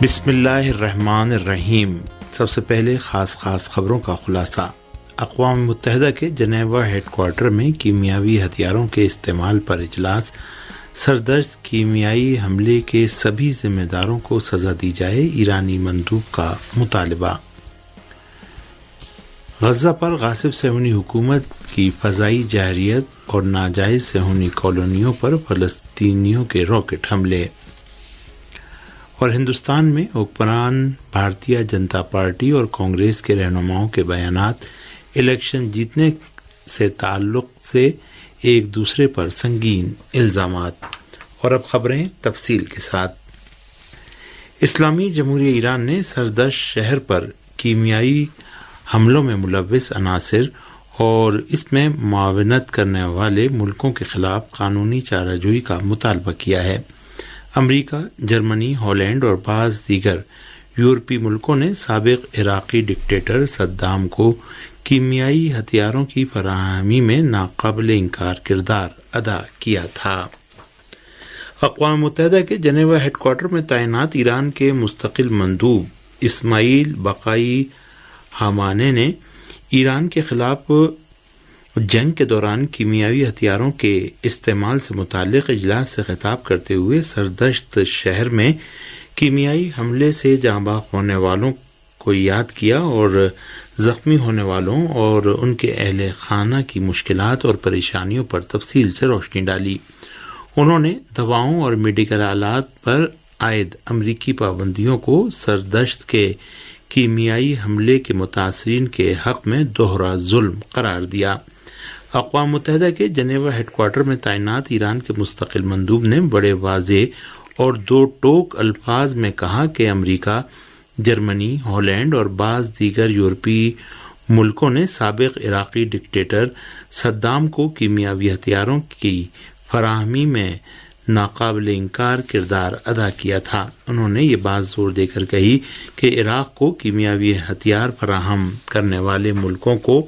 بسم اللہ الرحمن الرحیم۔ سب سے پہلے خاص خبروں کا خلاصہ۔ اقوام متحدہ کے جنیوا ہیڈ کوارٹر میں کیمیاوی ہتھیاروں کے استعمال پر اجلاس۔ سردرد کیمیائی حملے کے سبھی ذمہ داروں کو سزا دی جائے، ایرانی مندوب کا مطالبہ۔ غزہ پر غاصب صہیونی حکومت کی فضائی جارحیت اور ناجائز صہیونی کالونیوں پر فلسطینیوں کے راکٹ حملے۔ اور ہندوستان میں حکمران بھارتیہ جنتا پارٹی اور کانگریس کے رہنماؤں کے بیانات الیکشن جیتنے سے تعلق سے ایک دوسرے پر سنگین الزامات۔ اور اب خبریں تفصیل کے ساتھ۔ اسلامی جمہوریہ ایران نے سردشت شہر پر کیمیائی حملوں میں ملوث عناصر اور اس میں معاونت کرنے والے ملکوں کے خلاف قانونی چارہ جوئی کا مطالبہ کیا ہے۔ امریکہ، جرمنی، ہالینڈ اور بعض دیگر یورپی ملکوں نے سابق عراقی ڈکٹیٹر صدام کو کیمیائی ہتھیاروں کی فراہمی میں ناقابل انکار کردار ادا کیا تھا۔ اقوام متحدہ کے جنیوا ہیڈ کوارٹر میں تعینات ایران کے مستقل مندوب اسماعیل بقائی حمانہ نے ایران کے خلاف جنگ کے دوران کیمیاوی ہتھیاروں کے استعمال سے متعلق اجلاس سے خطاب کرتے ہوئے سردشت شہر میں کیمیائی حملے سے جاں بحق ہونے والوں کو یاد کیا اور زخمی ہونے والوں اور ان کے اہل خانہ کی مشکلات اور پریشانیوں پر تفصیل سے روشنی ڈالی۔ انہوں نے دواؤں اور میڈیکل آلات پر عائد امریکی پابندیوں کو سردشت کے کیمیائی حملے کے متاثرین کے حق میں دوہرا ظلم قرار دیا۔ اقوام متحدہ کے جنیوا ہیڈ کوارٹر میں تعینات ایران کے مستقل مندوب نے بڑے واضح اور دو ٹوک الفاظ میں کہا کہ امریکہ، جرمنی، ہالینڈ اور بعض دیگر یورپی ملکوں نے سابق عراقی ڈکٹیٹر صدام کو کیمیاوی ہتھیاروں کی فراہمی میں ناقابل انکار کردار ادا کیا تھا۔ انہوں نے یہ بات زور دے کر کہی کہ عراق کو کیمیاوی ہتھیار فراہم کرنے والے ملکوں کو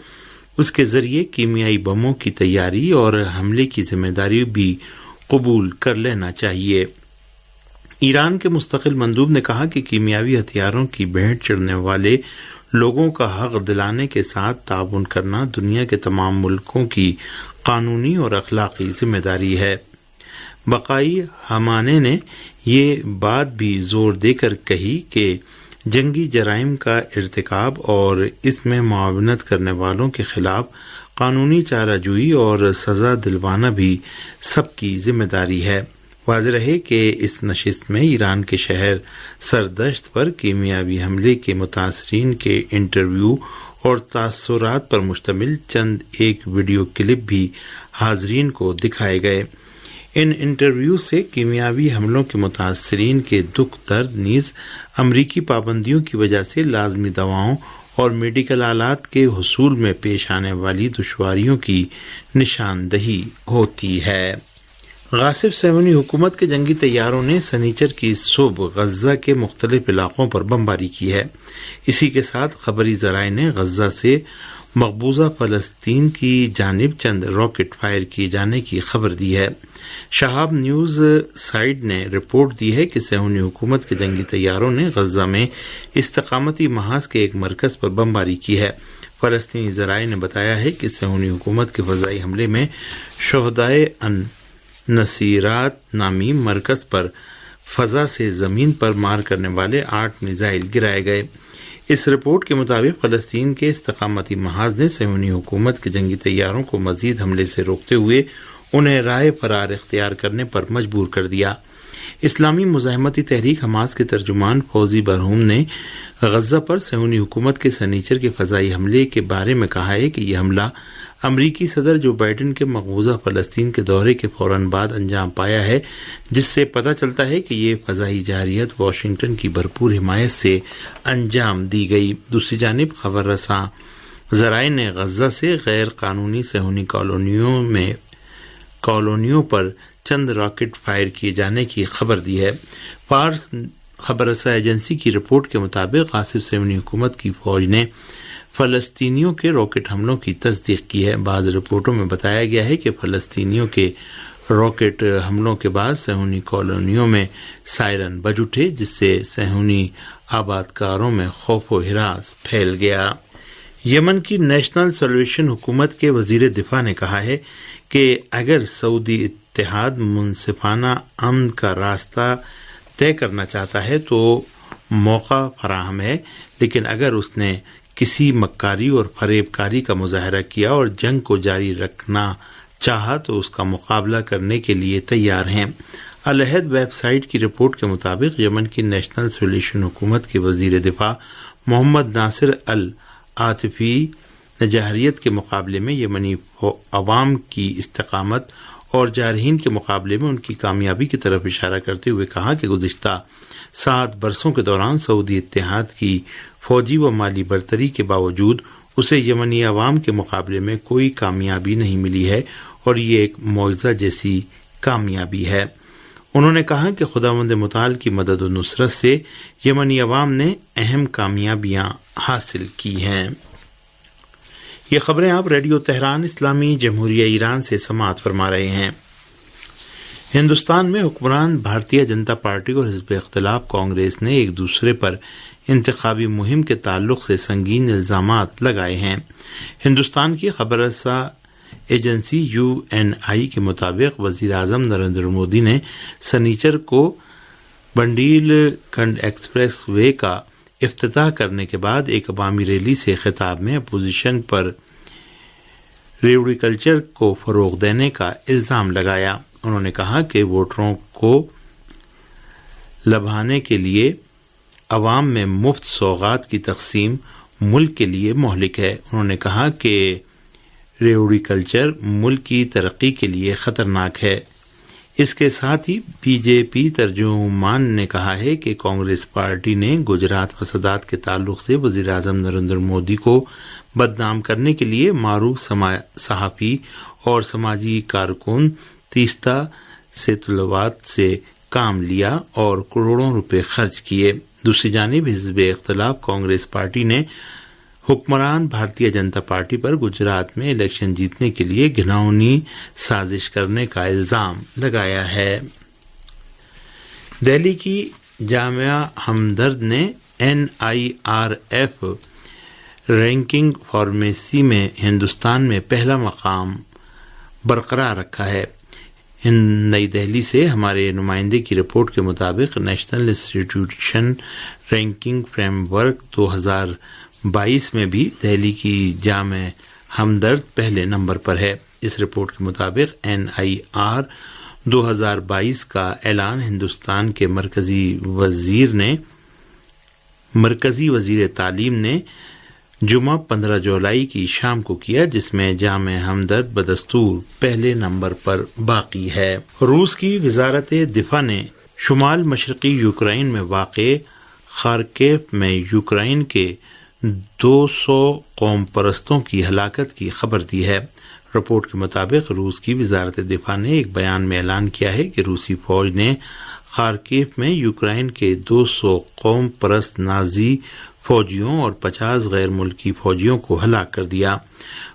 اس کے ذریعے کیمیائی بموں کی تیاری اور حملے کی ذمہ داری بھی قبول کر لینا چاہیے۔ ایران کے مستقل مندوب نے کہا کہ کیمیاوی ہتھیاروں کی بھینٹ چڑھنے والے لوگوں کا حق دلانے کے ساتھ تعاون کرنا دنیا کے تمام ملکوں کی قانونی اور اخلاقی ذمہ داری ہے۔ بقائی حمانہ نے یہ بات بھی زور دے کر کہی کہ جنگی جرائم کا ارتکاب اور اس میں معاونت کرنے والوں کے خلاف قانونی چارہ جوئی اور سزا دلوانا بھی سب کی ذمہ داری ہے۔ واضح رہے کہ اس نشست میں ایران کے شہر سردشت پر کیمیاوی حملے کے متاثرین کے انٹرویو اور تاثرات پر مشتمل چند ایک ویڈیو کلپ بھی حاضرین کو دکھائے گئے۔ ان انٹرویو سے کیمیاوی حملوں کے متاثرین کے دکھ درد نیز امریکی پابندیوں کی وجہ سے لازمی دواؤں اور میڈیکل آلات کے حصول میں پیش آنے والی دشواریوں کی نشاندہی ہوتی ہے۔ غاصب صہیونی حکومت کے جنگی طیاروں نے سنیچر کی صبح غزہ کے مختلف علاقوں پر بمباری کی ہے۔ اسی کے ساتھ خبری ذرائع نے غزہ سے مقبوضہ فلسطین کی جانب چند راکٹ فائر کیے جانے کی خبر دی ہے۔ شہاب نیوز سائٹ نے رپورٹ دی ہے کہ صہیونی حکومت کے جنگی طیاروں نے غزہ میں استقامتی محاذ کے ایک مرکز پر بمباری کی ہے۔ فلسطینی ذرائع نے بتایا ہے کہ صہیونی حکومت کے فضائی حملے میں شہدائے نصیرات نامی مرکز پر فضا سے زمین پر مار کرنے والے 8 میزائل گرائے گئے۔ اس رپورٹ کے مطابق فلسطین کے استقامتی محاذ نے صہیونی حکومت کے جنگی طیاروں کو مزید حملے سے روکتے ہوئے انہیں راہ فرار اختیار کرنے پر مجبور کر دیا۔ اسلامی مزاحمتی تحریک حماس کے ترجمان فوزی برہوم نے غزہ پر صہیونی حکومت کے سنیچر کے فضائی حملے کے بارے میں کہا ہے کہ یہ حملہ امریکی صدر جو بائیڈن کے مقبوضہ فلسطین کے دورے کے فوراً بعد انجام پایا ہے، جس سے پتہ چلتا ہے کہ یہ فضائی جارحیت واشنگٹن کی بھرپور حمایت سے انجام دی گئی۔ دوسری جانب خبر رساں ذرائع نے غزہ سے غیر قانونی صہیونی کالونیوں پر چند راکٹ فائر کیے جانے کی خبر دی ہے۔ فارس خبر رساں ایجنسی کی رپورٹ کے مطابق غاصب صہیونی حکومت کی فوج نے فلسطینیوں کے راکٹ حملوں کی تصدیق کی ہے۔ بعض رپورٹوں میں بتایا گیا ہے کہ فلسطینیوں کے راکٹ حملوں کے بعد صہیونی کالونیوں میں سائرن بج اٹھے، جس سے صہیونی آباد کاروں میں خوف و ہراس پھیل گیا۔ یمن کی نیشنل سلویشن حکومت کے وزیر دفاع نے کہا ہے کہ اگر سعودی اتحاد منصفانہ امن کا راستہ طے کرنا چاہتا ہے تو موقع فراہم ہے، لیکن اگر اس نے کسی مکاری اور فریب کاری کا مظاہرہ کیا اور جنگ کو جاری رکھنا چاہا تو اس کا مقابلہ کرنے کے لیے تیار ہیں۔ العہد ویب سائٹ کی رپورٹ کے مطابق یمن کی نیشنل سولوشن حکومت کے وزیر دفاع محمد ناصر العاطفی نے جارحیت کے مقابلے میں یمنی عوام کی استقامت اور جارحین کے مقابلے میں ان کی کامیابی کی طرف اشارہ کرتے ہوئے کہا کہ گزشتہ 7 برسوں کے دوران سعودی اتحاد کی فوجی و مالی برتری کے باوجود اسے یمنی عوام کے مقابلے میں کوئی کامیابی نہیں ملی ہے اور یہ ایک معجزہ جیسی کامیابی ہے۔ انہوں نے کہا کہ خداوند متعال کی مدد و نصرت سے یمنی عوام نے اہم کامیابیاں حاصل کی ہیں۔ یہ خبریں آپ ریڈیو تہران اسلامی جمہوریہ ایران سے سماعت فرما رہے ہیں۔ ہندوستان میں حکمران بھارتیہ جنتا پارٹی اور حزب اختلاف کانگریس نے ایک دوسرے پر انتخابی مہم کے تعلق سے سنگین الزامات لگائے ہیں۔ ہندوستان کی خبر رساں ایجنسی UNI کے مطابق وزیر اعظم نریندر مودی نے سنیچر کو بنڈیل کھنڈ ایکسپریس وے کا افتتاح کرنے کے بعد ایک عوامی ریلی سے خطاب میں اپوزیشن پر ریوڑی کلچر کو فروغ دینے کا الزام لگایا۔ انہوں نے کہا کہ ووٹروں کو لبھانے کے لیے عوام میں مفت سوغات کی تقسیم ملک کے لیے مہلک ہے۔ انہوں نے کہا کہ ریوڑی کلچر ملک کی ترقی کے لیے خطرناک ہے۔ اس کے ساتھ ہی BJP ترجمان نے کہا ہے کہ کانگریس پارٹی نے گجرات فسادات کے تعلق سے وزیر اعظم نریندر مودی کو بدنام کرنے کے لیے معروف صحافی اور سماجی کارکن تیستا سیتلوات سے کام لیا اور کروڑوں روپے خرچ کیے۔ دوسری جانب حزب اختلاف کانگریس پارٹی نے حکمران بھارتیہ جنتا پارٹی پر گجرات میں الیکشن جیتنے کے لیے گھناؤنی سازش کرنے کا الزام لگایا ہے۔ دہلی کی جامعہ ہمدرد نے NIRF رینکنگ فارمیسی میں ہندوستان میں پہلا مقام برقرار رکھا ہے۔ نئی دہلی سے ہمارے نمائندے کی رپورٹ کے مطابق national institution ranking frame work 2022 میں بھی دہلی کی جامع ہمدرد پہلے نمبر پر ہے۔ اس رپورٹ کے مطابق NIR 2022 کا اعلان ہندوستان کے مرکزی وزیر تعلیم نے جمعہ 15 جولائی کی شام کو کیا، جس میں جامع ہمدرد بدستور پہلے نمبر پر باقی ہے۔ روس کی وزارت دفاع نے شمال مشرقی یوکرائن میں واقع خارکیف میں یوکرائن کے 200 قوم پرستوں کی ہلاکت کی خبر دی ہے۔ رپورٹ کے مطابق روس کی وزارت دفاع نے ایک بیان میں اعلان کیا ہے کہ روسی فوج نے خارکیف میں یوکرائن کے 200 قوم پرست نازی فوجیوں اور 50 غیر ملکی فوجیوں کو ہلاک کر دیا۔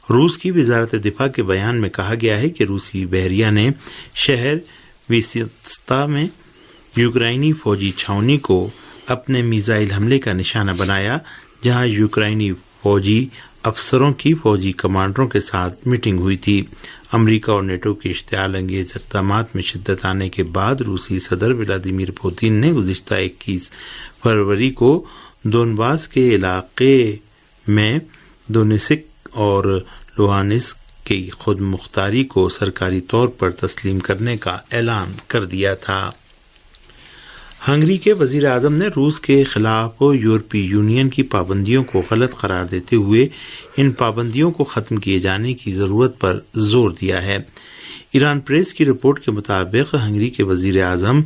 روس کی وزارت دفاع کے بیان میں کہا گیا ہے کہ روسی بحریہ نے شہر ویسیتستا میں یوکرائنی فوجی چھاؤنی کو اپنے میزائل حملے کا نشانہ بنایا، جہاں یوکرائنی فوجی افسروں کی فوجی کمانڈروں کے ساتھ میٹنگ ہوئی تھی۔ امریکہ اور نیٹو کے اشتعال انگیز اقدامات میں شدت آنے کے بعد روسی صدر ولادیمیر پوتین نے گزشتہ 21 فروری کو دونباس کے علاقے میں دونیسک اور لوہانسک کی خود مختاری کو سرکاری طور پر تسلیم کرنے کا اعلان کر دیا تھا۔ ہنگری کے وزیر اعظم نے روس کے خلاف یورپی یونین کی پابندیوں کو غلط قرار دیتے ہوئے ان پابندیوں کو ختم کیے جانے کی ضرورت پر زور دیا ہے۔ ایران پریس کی رپورٹ کے مطابق ہنگری کے وزیر اعظم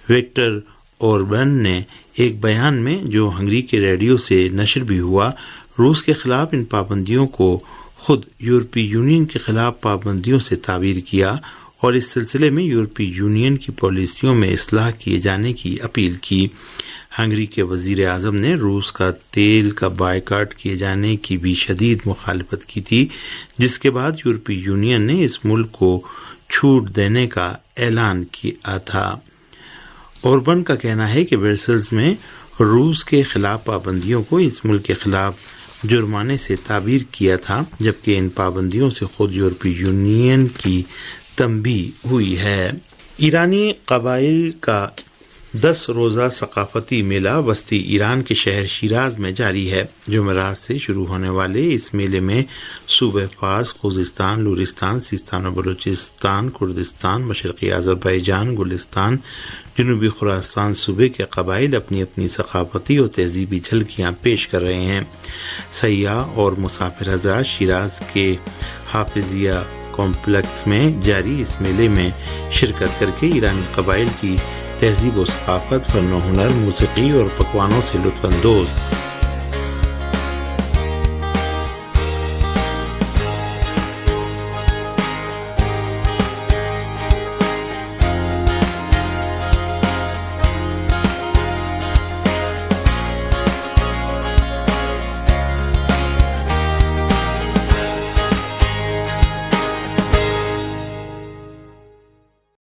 وکٹر اوربن نے ایک بیان میں، جو ہنگری کے ریڈیو سے نشر بھی ہوا، روس کے خلاف ان پابندیوں کو خود یورپی یونین کے خلاف پابندیوں سے تعبیر کیا اور اس سلسلے میں یورپی یونین کی پالیسیوں میں اصلاح کیے جانے کی اپیل کی۔ ہنگری کے وزیر اعظم نے روس کا تیل کا بائیکاٹ کیے جانے کی بھی شدید مخالفت کی تھی، جس کے بعد یورپی یونین نے اس ملک کو چھوٹ دینے کا اعلان کیا تھا۔ اوربن کا کہنا ہے کہ برسلز میں روس کے خلاف پابندیوں کو اس ملک کے خلاف جرمانے سے تعبیر کیا تھا، جبکہ ان پابندیوں سے خود یورپی یونین کی تنبیہ ہوئی ہے۔ ایرانی قبائل کا 10 روزہ ثقافتی میلہ وسطی ایران کے شہر شیراز میں جاری ہے۔ جمعرات سے شروع ہونے والے اس میلے میں صوبہ فارس، خوزستان، لورستان، سیستان و بلوچستان، کردستان، مشرقی آذربائیجان، گلستان، جنوبی خراسان صوبے کے قبائل اپنی اپنی ثقافتی اور تہذیبی جھلکیاں پیش کر رہے ہیں۔ سیاح اور مسافر حضرات شیراز کے حافظیہ کمپلیکس میں جاری اس میلے میں شرکت کر کے ایرانی قبائل کی تہذیب و ثقافت، فن و ہنر، موسیقی اور پکوانوں سے لطف اندوز